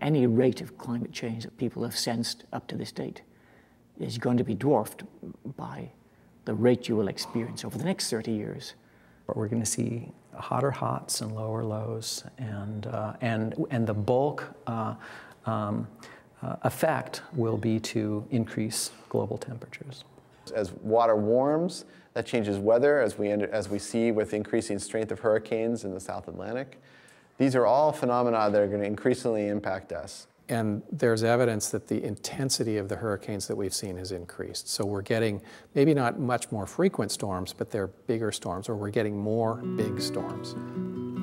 any rate of climate change that people have sensed up to this date is going to be dwarfed by the rate you will experience over the next 30 years. We're going to see hotter hots and lower lows, and the bulk effect will be to increase global temperatures. As water warms, that changes weather, as we see with increasing strength of hurricanes in the South Atlantic. These are all phenomena that are going to increasingly impact us. And there's evidence that the intensity of the hurricanes that we've seen has increased. So we're getting maybe not much more frequent storms, but they're bigger storms, or we're getting more big storms.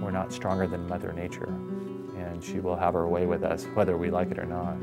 We're not stronger than Mother Nature, and she will have her way with us, whether we like it or not.